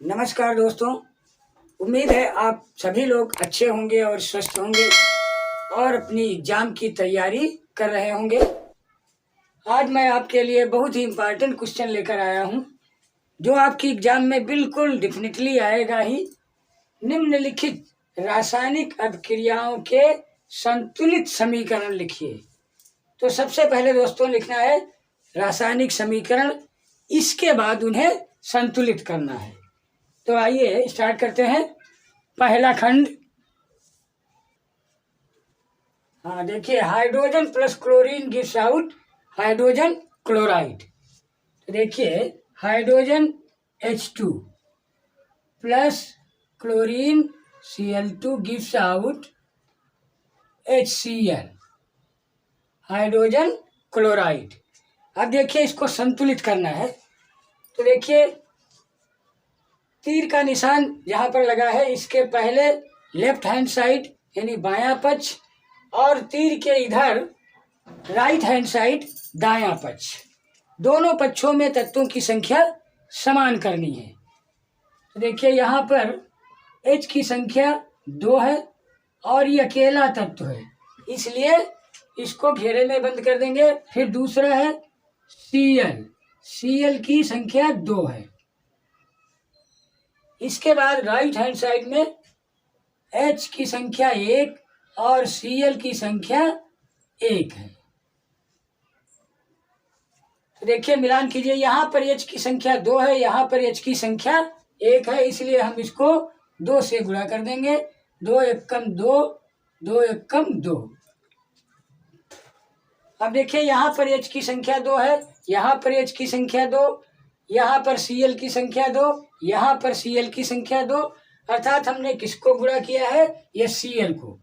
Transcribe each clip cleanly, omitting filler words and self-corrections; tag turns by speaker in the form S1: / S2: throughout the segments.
S1: नमस्कार दोस्तों। उम्मीद है आप सभी लोग अच्छे होंगे और स्वस्थ होंगे और अपनी एग्जाम की तैयारी कर रहे होंगे। आज मैं आपके लिए बहुत ही इम्पोर्टेंट क्वेश्चन लेकर आया हूं, जो आपकी एग्जाम में बिल्कुल डेफिनेटली आएगा ही। निम्नलिखित रासायनिक अभिक्रियाओं के संतुलित समीकरण लिखिए। तो सबसे पहले दोस्तों लिखना है रासायनिक समीकरण, इसके बाद उन्हें संतुलित करना है। तो आइए स्टार्ट करते हैं। पहला खंड, हाँ देखिए, hydrogen plus chlorine gives out hydrogen chloride. तो देखिए, hydrogen H2 plus chlorine Cl2 gives out HCl, hydrogen chloride. अब देखिए, इसको संतुलित करना है। तो देखिए, तीर का निशान जहाँ पर लगा है, इसके पहले लेफ्ट हैंड साइड यानी बायां पक्ष, और तीर के इधर राइट हैंड साइड दायां पक्ष। दोनों पक्षों में तत्वों की संख्या समान करनी है। तो देखिए, यहाँ पर H की संख्या 2 है और ये अकेला तत्व है, इसलिए इसको घेरे में बंद कर देंगे। फिर दूसरा है Cl की संख्या 2 है। इसके बाद राइट हैंड साइड में H की संख्या 1 और Cl की संख्या 1 है। तो देखिए, मिलान कीजिए। यहाँ पर H की संख्या 2 है, यहाँ पर H की संख्या 1 है, इसलिए हम इसको 2 से गुणा कर देंगे। 2 एकम 2, 2 एकम 2। अब देखिए, यहाँ पर H की संख्या 2 है, यहाँ पर H की संख्या 2, यहाँ पर Cl की संख्या 2, यहाँ पर Cl की संख्या 2, अर्थात हमने किसको गुणा किया है? ये Cl को।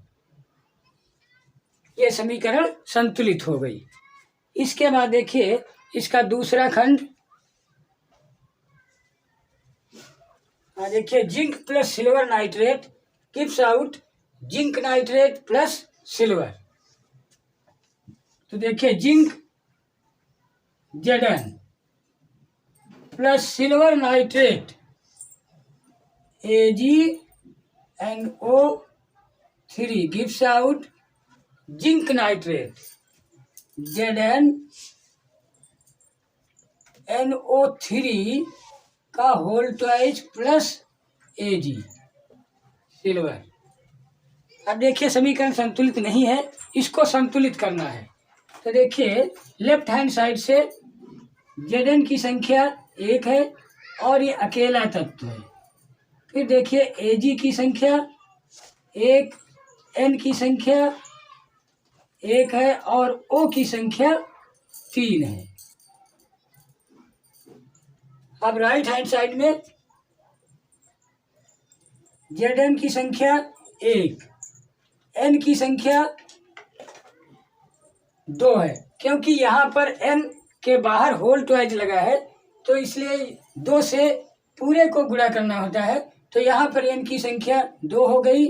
S1: ये समीकरण संतुलित हो गई। इसके बाद देखिए, इसका दूसरा खंड, देखिए, zinc plus silver nitrate gives out zinc nitrate plus silver. तो देखिए, zinc Zn plus silver nitrate AgNO3 gives out zinc nitrate ZnNO3 का whole twice plus Ag silver. अब देखिए, समीकरण संतुलित नहीं है, इसको संतुलित करना है। तो देखिए, लेफ्ट हैंड साइड से Zn की संख्या 1 है और ये अकेला तत्व है। फिर देखिए, Ag की संख्या 1, N की संख्या 1 है और O की संख्या 3 है। अब राइट हैंड साइड में Zn की संख्या 1, N की संख्या 2 है, क्योंकि यहाँ पर N के बाहर होल ट्वाइस लगा है, तो इसलिए 2 से पूरे को गुणा करना होता है। तो यहाँ पर N की संख्या 2 हो गई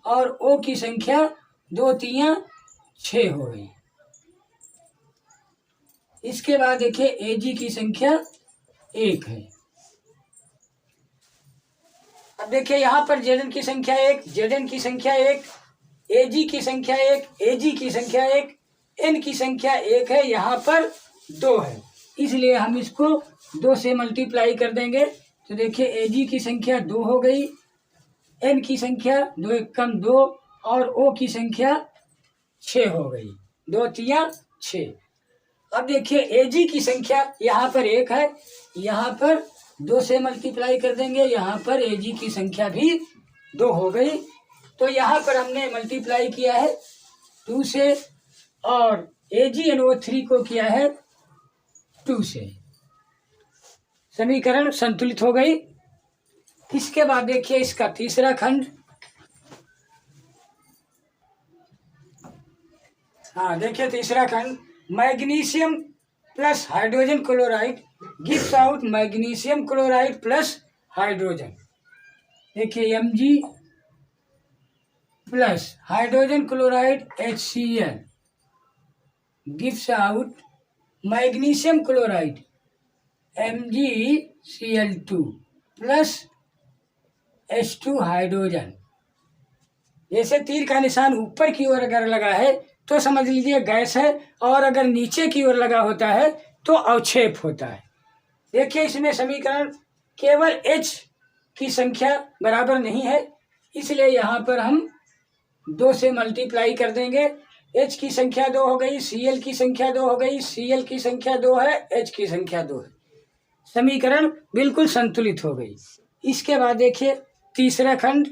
S1: और O की संख्या 2 3 6 हो गई। इसके बाद देखिए, Ag की संख्या 1 है। अब देखिए, यहाँ पर Zn की संख्या 1, Zn की संख्या 1, Ag की संख्या 1, Ag की संख्या 1, N की संख्या 1 है, यहाँ पर 2 है, इसलिए हम इसको 2 से मल्टीप्लाई कर देंगे। तो देखिए, Ag की संख्या 2 हो गई, N की संख्या 2 एकम 2 और O की संख्या 6 हो गई। 2 3 6। अब देखिए, Ag की संख्या यहाँ पर 1 है, यहाँ पर 2 से मल्टीप्लाई कर देंगे, यहाँ पर Ag की संख्या भी 2 हो गई। तो यहाँ पर हमने मल्टीप्लाई किया है 2 से और AgNO3 को किया है 2 से। समीकरण संतुलित हो गई। इसके बाद देखिए, इसका तीसरा खंड, हाँ देखिए, तीसरा खंड, magnesium plus hydrogen chloride gives out magnesium chloride plus hydrogen. देखिए, Mg plus hydrogen chloride HCl gives out magnesium chloride MgCl2 plus H2 hydrogen. जैसे तीर का निशान ऊपर की ओर अगर लगा है तो समझ लीजिए गैस है, और अगर नीचे की ओर लगा होता है तो अवक्षेप होता है। देखिए इसमें समीकरण केवल H की संख्या बराबर नहीं है, इसलिए यहाँ पर हम 2 से मल्टीप्लाई कर देंगे। H की संख्या 2 हो गई, Cl की संख्या 2 हो गई, Cl की संख्या 2 है, H की संख्या 2 है। समीकरण बिल्कुल संतुलित हो गई। इसके बाद देखिए तीसरा खंड,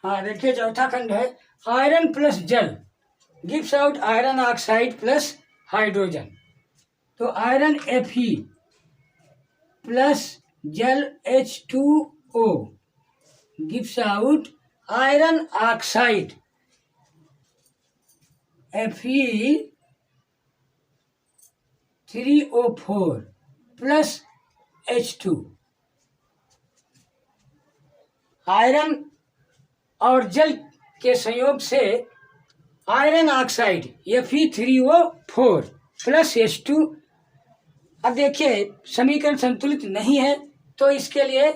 S1: हाँ देखिए चौथा खंड है, आयरन प्लस जल gives out iron oxide plus hydrogen. तो आयरन Fe प्लस जल H2O gives out iron oxide Fe3O4 plus H2। Iron और जल के संयोग से iron oxide Fe3O4 plus H2। अब देखिए समीकरण संतुलित नहीं है, तो इसके लिए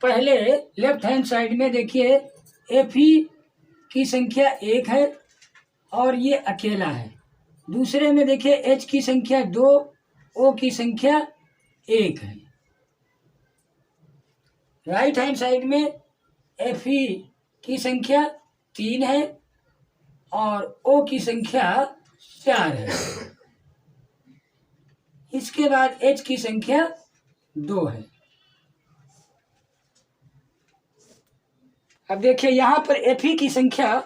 S1: पहले लेफ्ट हैंड साइड में देखिए Fe की संख्या 1 है और ये अकेला है। दूसरे में देखिए H की संख्या 2, O की संख्या 1 है। राइट हैंड साइड में Fe की संख्या 3 है और O की संख्या 4 है। इसके बाद H की संख्या 2 है। अब देखिए यहाँ पर Fe की संख्या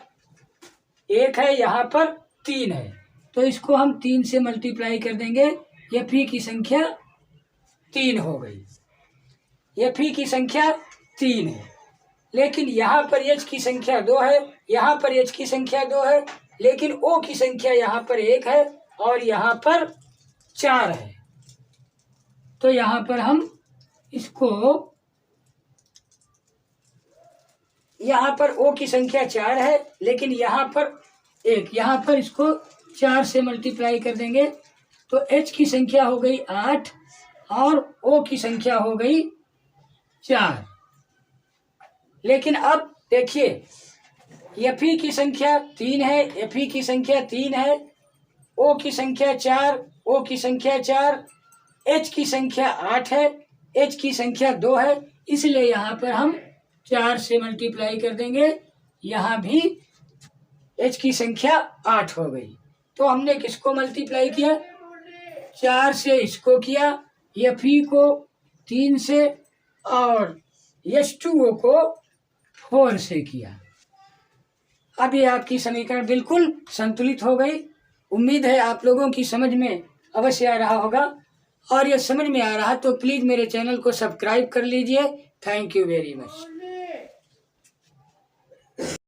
S1: 1 है, यहाँ पर 3 है, तो इसको हम 3 से मल्टीप्लाई कर देंगे। Fe की संख्या 3 हो गई। Fe की संख्या 3 है, लेकिन यहाँ पर H की संख्या 2 है, यहाँ पर H की संख्या 2 है, लेकिन O की संख्या यहाँ पर 1 है और यहाँ पर 4 है। तो यहाँ पर हम इसको, यहाँ पर O की संख्या 4 है, लेकिन यहाँ पर 1, यहाँ पर इसको 4 से मल्टीप्लाई कर देंगे तो H की संख्या हो गई 8 और O की संख्या हो गई 4। लेकिन अब देखिए Fe की संख्या 3 है, Fe की संख्या 3 है, O की संख्या 4, O की संख्या 4, H की संख्या 8 है, H की संख्या 2 है, इसलिए यहाँ पर हम 4 से मल्टीप्लाई कर देंगे। यहाँ भी H की संख्या 8 हो गई। तो हमने किसको मल्टीप्लाई किया? 4 से इसको किया, Fe को 3 से और H2O को 4 से किया। अब ये आपकी समीकरण बिल्कुल संतुलित हो गई। उम्मीद है आप लोगों की समझ में अवश्य आ रहा होगा, और ये समझ में आ रहा तो प्लीज़ मेरे चैनल को सब्सक्राइब कर लीजिए। Thank you very much.